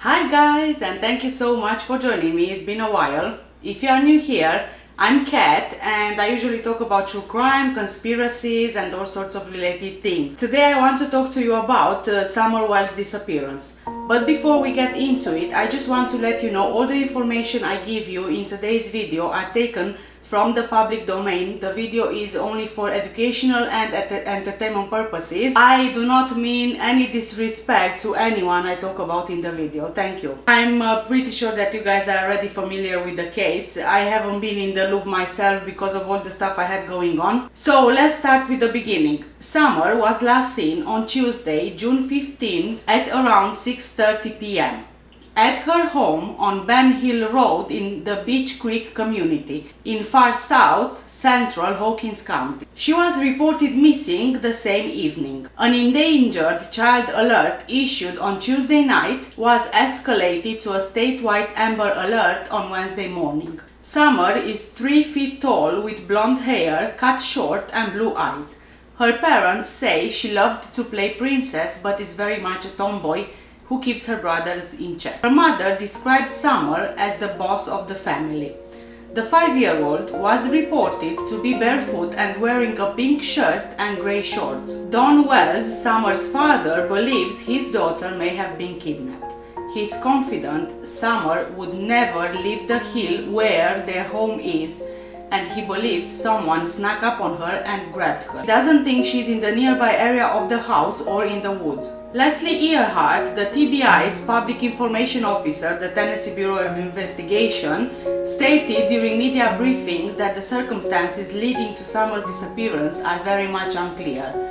Hi guys, and thank you so much for joining me. It's been a while. If you are new here, I'm Kat and I usually talk about true crime, conspiracies and all sorts of related things. Today I want to talk to you about Summer Wells' disappearance. But before we get into it, I just want to let you know all the information I give you in today's video are taken from the public domain. The video is only for educational and entertainment purposes. I do not mean any disrespect to anyone I talk about in the video. Thank you. I'm pretty sure that you guys are already familiar with the case. I haven't been in the loop myself because of all the stuff I had going on. So let's start with the beginning. Summer was last seen on Tuesday, June 15 at around 6:30 p.m. at her home on Ben Hill Road in the Beech Creek community in far south central Hawkins County. She was reported missing the same evening. An endangered child alert issued on Tuesday night was escalated to a statewide Amber Alert on Wednesday morning. Summer is 3 feet tall with blonde hair, cut short and blue eyes. Her parents say she loved to play princess but is very much a tomboy who keeps her brothers in check. Her mother described Summer as the boss of the family. The 5-year-old was reported to be barefoot and wearing a pink shirt and grey shorts. Don Wells, Summer's father, believes his daughter may have been kidnapped. He is confident Summer would never leave the hill where their home is, and he believes someone snuck up on her and grabbed her. He doesn't think she's in the nearby area of the house or in the woods. Leslie Earhart, the TBI's public information officer, the Tennessee Bureau of Investigation, stated during media briefings that the circumstances leading to Summer's disappearance are very much unclear.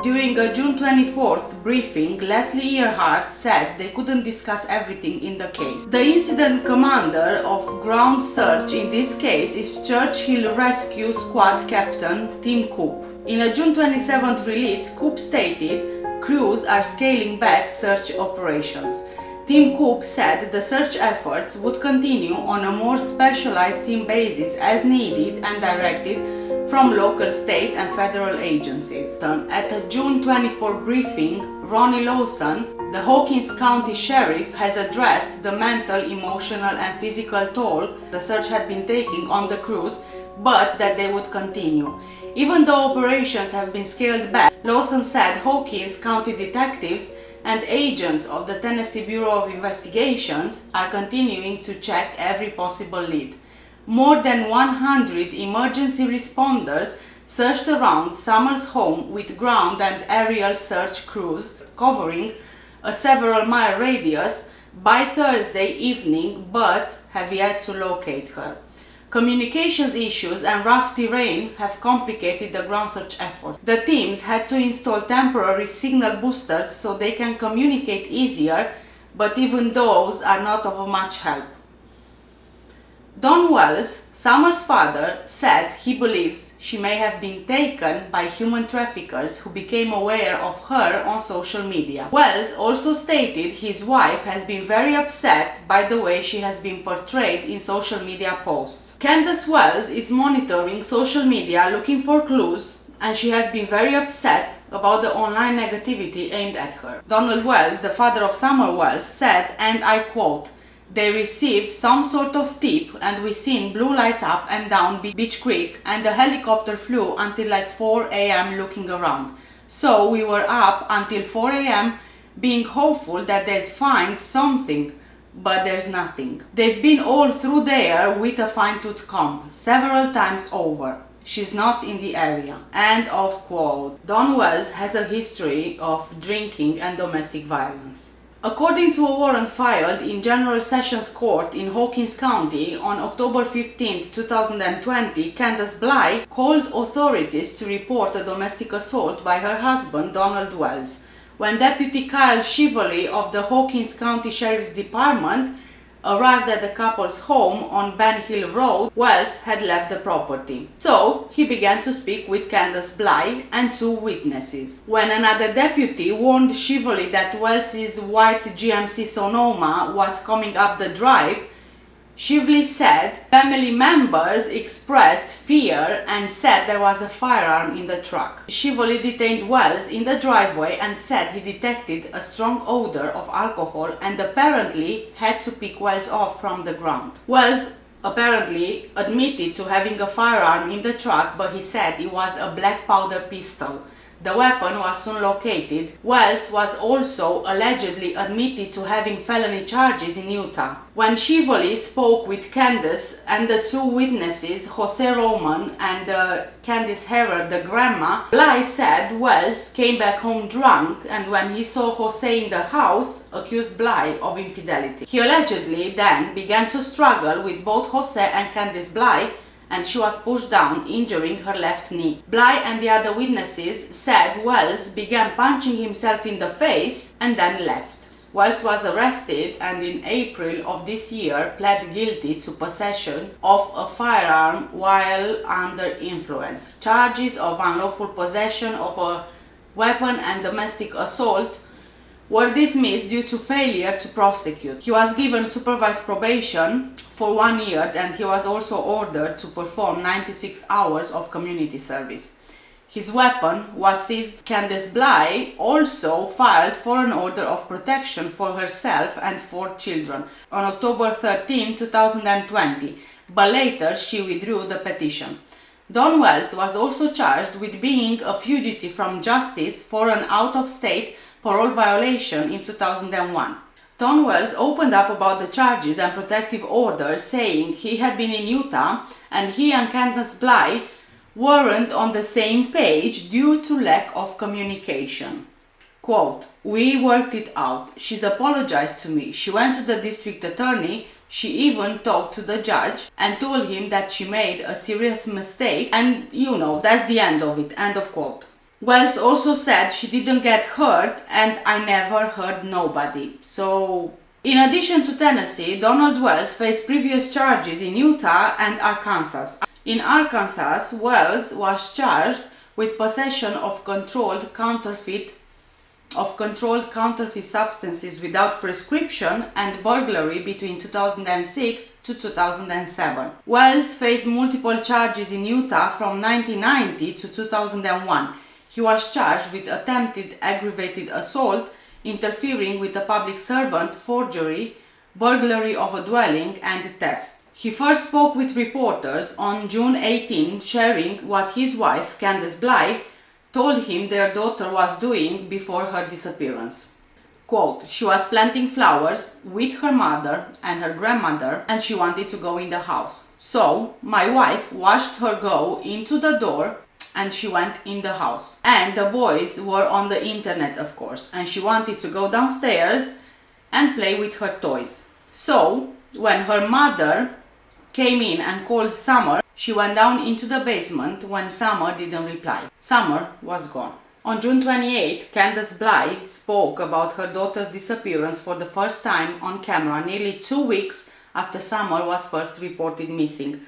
During a June 24th briefing, Leslie Earhart said they couldn't discuss everything in the case. The incident commander of ground search in this case is Church Hill Rescue Squad Captain Tim Coop. In a June 27th release, Coop stated crews are scaling back search operations. Tim Coop said the search efforts would continue on a more specialized team basis as needed and directed from local, state and federal agencies. At a June 24 briefing, Ronnie Lawson, the Hawkins County Sheriff, has addressed the mental, emotional and physical toll the search had been taking on the crews, but that they would continue. Even though operations have been scaled back, Lawson said Hawkins County detectives and agents of the Tennessee Bureau of Investigations are continuing to check every possible lead. More than 100 emergency responders searched around Summer's home with ground and aerial search crews covering a several-mile radius by Thursday evening, but have yet to locate her. Communications issues and rough terrain have complicated the ground search effort. The teams had to install temporary signal boosters so they can communicate easier, but even those are not of much help. Don Wells, Summer's father, said he believes she may have been taken by human traffickers who became aware of her on social media. Wells also stated his wife has been very upset by the way she has been portrayed in social media posts. Candace Wells is monitoring social media looking for clues, and she has been very upset about the online negativity aimed at her. Donald Wells, the father of Summer Wells, said, and I quote, "They received some sort of tip and we seen blue lights up and down Beech Creek and the helicopter flew until like 4 a.m. looking around. So we were up until 4 a.m. being hopeful that they'd find something, but there's nothing. They've been all through there with a fine-tooth comb several times over. She's not in the area." End of quote. Don Wells has a history of drinking and domestic violence. According to a warrant filed in General Sessions Court in Hawkins County on October 15, 2020, Candace Bly called authorities to report a domestic assault by her husband, Donald Wells. When Deputy Kyle Chivalry of the Hawkins County Sheriff's Department arrived at the couple's home on Ben Hill Road, Wells had left the property. So he began to speak with Candace Bly and 2 witnesses. When another deputy warned Chivalry that Wells's white GMC Sonoma was coming up the drive, Shively said family members expressed fear and said there was a firearm in the truck. Shively detained Wells in the driveway and said he detected a strong odor of alcohol and apparently had to pick Wells off from the ground. Wells apparently admitted to having a firearm in the truck, but he said it was a black powder pistol. The weapon was soon located. Wells was also allegedly admitted to having felony charges in Utah. When Shively spoke with Candace and the two witnesses, Jose Roman and Candace Herrer, the grandma, Bly said Wells came back home drunk and when he saw Jose in the house, accused Bly of infidelity. He allegedly then began to struggle with both Jose and Candace Bly, and she was pushed down, injuring her left knee. Bly and the other witnesses said Wells began punching himself in the face and then left. Wells was arrested and in April of this year pled guilty to possession of a firearm while under influence. Charges of unlawful possession of a weapon and domestic assault were dismissed due to failure to prosecute. He was given supervised probation for 1 year and he was also ordered to perform 96 hours of community service. His weapon was seized. Candace Bly also filed for an order of protection for herself and 4 children on October 13, 2020, but later she withdrew the petition. Don Wells was also charged with being a fugitive from justice for an out-of-state parole violation in 2001. Don Wells opened up about the charges and protective order, saying he had been in Utah and he and Candace Bly weren't on the same page due to lack of communication. Quote, "We worked it out. She's apologized to me. She went to the district attorney. She even talked to the judge and told him that she made a serious mistake and, that's the end of it." End of quote. Wells also said she didn't get hurt and I never hurt nobody. So, in addition to Tennessee, Donald Wells faced previous charges in Utah and Arkansas. In Arkansas, Wells was charged with possession of controlled counterfeit substances without prescription and burglary between 2006 to 2007. Wells faced multiple charges in Utah from 1990 to 2001. He was charged with attempted aggravated assault, interfering with a public servant, forgery, burglary of a dwelling, and theft. He first spoke with reporters on June 18, sharing what his wife, Candace Bly, told him their daughter was doing before her disappearance. Quote, "She was planting flowers with her mother and her grandmother and she wanted to go in the house. So my wife watched her go into the door and she went in the house. And the boys were on the internet, of course, and she wanted to go downstairs and play with her toys. So when her mother came in and called Summer, she went down into the basement when Summer didn't reply. Summer was gone." On June 28, Candace Bly spoke about her daughter's disappearance for the first time on camera nearly 2 weeks after Summer was first reported missing.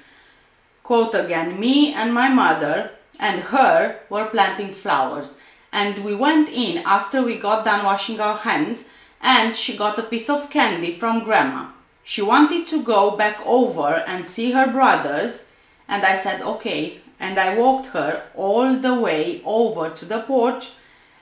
Quote again, "Me and my mother and her were planting flowers and we went in after we got done washing our hands and she got a piece of candy from grandma. She wanted to go back over and see her brothers and I said okay, and I walked her all the way over to the porch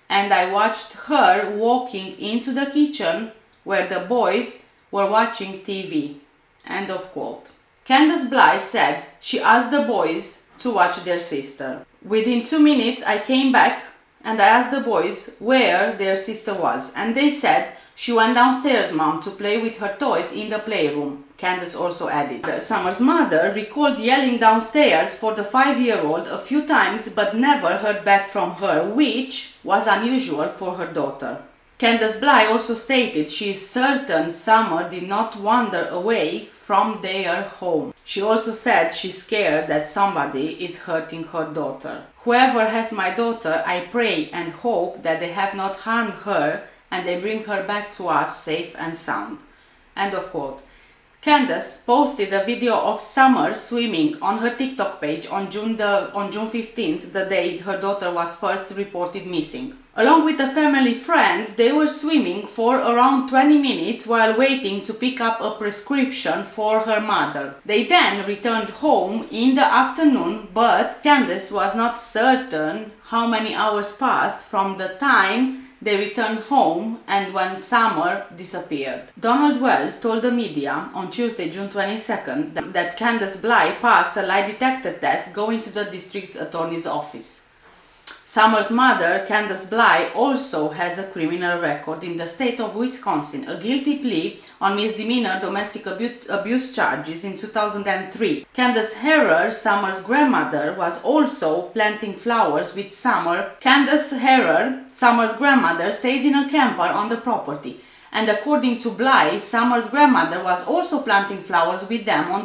and I watched her walking into the kitchen where the boys were watching TV." End of quote. Candace Bly said she asked the boys to watch their sister. "Within 2 minutes I came back and I asked the boys where their sister was and they said she went downstairs, Mom, to play with her toys in the playroom." Candace also added. Summer's mother recalled yelling downstairs for the 5-year-old a few times but never heard back from her, which was unusual for her daughter. Candace Bly also stated she is certain Summer did not wander away from their home. She also said she's scared that somebody is hurting her daughter. "Whoever has my daughter, I pray and hope that they have not harmed her and they bring her back to us safe and sound." End of quote. Candace posted a video of Summer swimming on her TikTok page on June 15th, the day her daughter was first reported missing. Along with a family friend, they were swimming for around 20 minutes while waiting to pick up a prescription for her mother. They then returned home in the afternoon, but Candace was not certain how many hours passed from the time they returned home and when Summer disappeared. Donald Wells told the media on Tuesday, June 22nd, that Candace Bly passed a lie detector test going to the district's attorney's office. Summer's mother, Candace Bly, also has a criminal record in the state of Wisconsin, a guilty plea on misdemeanor domestic abuse charges in 2003. Candace Herrer, Summer's grandmother, was also planting flowers with Summer. Candace Herrer, Summer's grandmother, stays in a camper on the property. And according to Bly, Summer's grandmother was also planting flowers with them on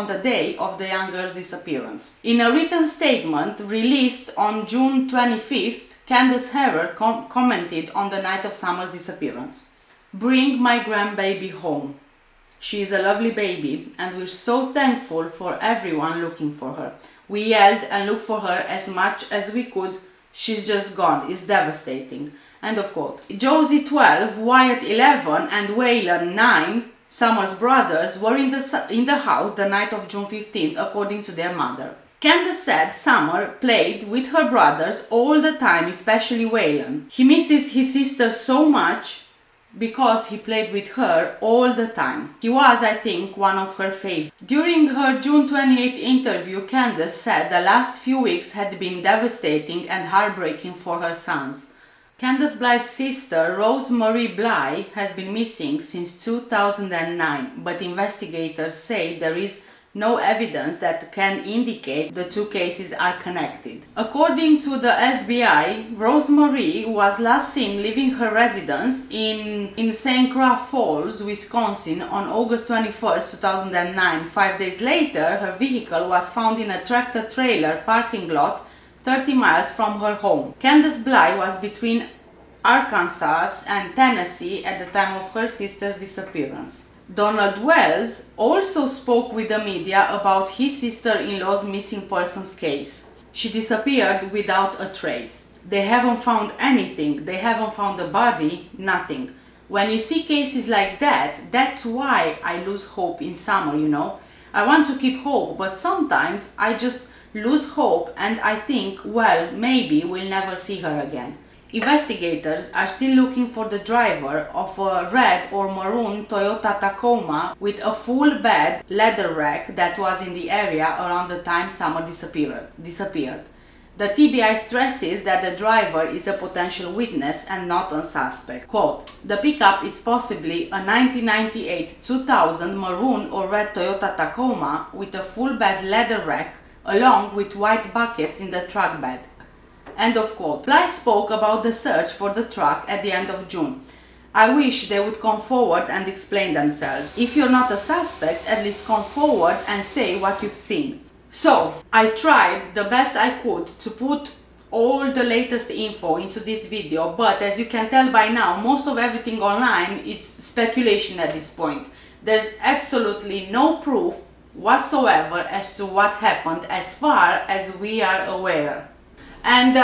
the day of the young girl's disappearance. In a written statement released on June 25th, Candace Herrer commented on the night of Summer's disappearance. "Bring my grandbaby home. She is a lovely baby and we're so thankful for everyone looking for her. We yelled and looked for her as much as we could. She's just gone. It's devastating." End of quote. Josie 12, Wyatt 11 and Waylon 9, Summer's brothers, were in the house the night of June 15th, according to their mother. Candace said Summer played with her brothers all the time, especially Waylon. "He misses his sister so much because he played with her all the time. He was, I think, one of her favorites." During her June 28th interview, Candace said the last few weeks had been devastating and heartbreaking for her sons. Candace Bly's sister, Rose Marie Bly, has been missing since 2009, but investigators say there is no evidence that can indicate the two cases are connected. According to the FBI, Rose Marie was last seen leaving her residence in St. Croix Falls, Wisconsin on August 21st, 2009. 5 days later, her vehicle was found in a tractor-trailer parking lot 30 miles from her home. Candace Bly was between Arkansas and Tennessee at the time of her sister's disappearance. Donald Wells also spoke with the media about his sister-in-law's missing persons case. "She disappeared without a trace. They haven't found anything. They haven't found a body, nothing. When you see cases like that, that's why I lose hope in Summer, you know. I want to keep hope, but sometimes I just lose hope and I think, well, maybe we'll never see her again." Investigators are still looking for the driver of a red or maroon Toyota Tacoma with a full bed leather rack that was in the area around the time Summer disappeared. The TBI stresses that the driver is a potential witness and not a suspect. Quote, "The pickup is possibly a 1998-2000 maroon or red Toyota Tacoma with a full bed leather rack along with white buckets in the truck bed." End of quote. Bly spoke about the search for the truck at the end of June. "I wish they would come forward and explain themselves. If you're not a suspect, at least come forward and say what you've seen." So, I tried the best I could to put all the latest info into this video, but as you can tell by now, most of everything online is speculation at this point. There's absolutely no proof whatsoever as to what happened as far as we are aware. And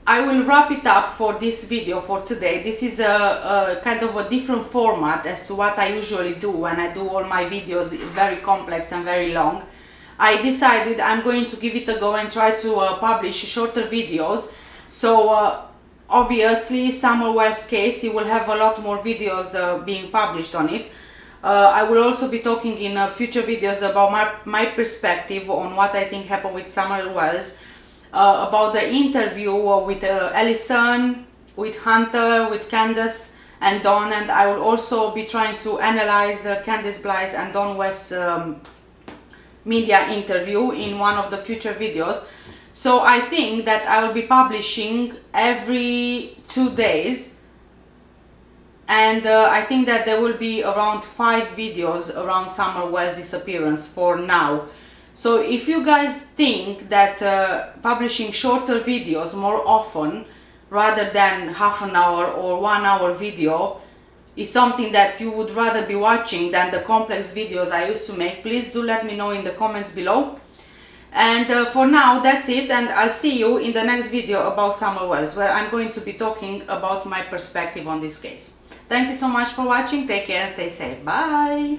I will wrap it up for this video for today. This is a kind of a different format as to what I usually do when I do all my videos very complex and very long. I decided I'm going to give it a go and try to publish shorter videos. So obviously Summer West case, you will have a lot more videos being published on it. I will also be talking in future videos about my perspective on what I think happened with Summer Wells. About the interview with Ellison, with Hunter, with Candace and Don, and I will also be trying to analyze Candace Bly's and Don West's media interview in one of the future videos. So I think that I will be publishing every 2 days, and I think that there will be around 5 videos around Summer West's disappearance for now. So if you guys think that publishing shorter videos more often rather than half an hour or 1 hour video is something that you would rather be watching than the complex videos I used to make, please do let me know in the comments below. And for now, that's it, and I'll see you in the next video about summer wells, where I'm going to be talking about my perspective on this case. Thank you so much for watching. Take care and stay safe. Bye!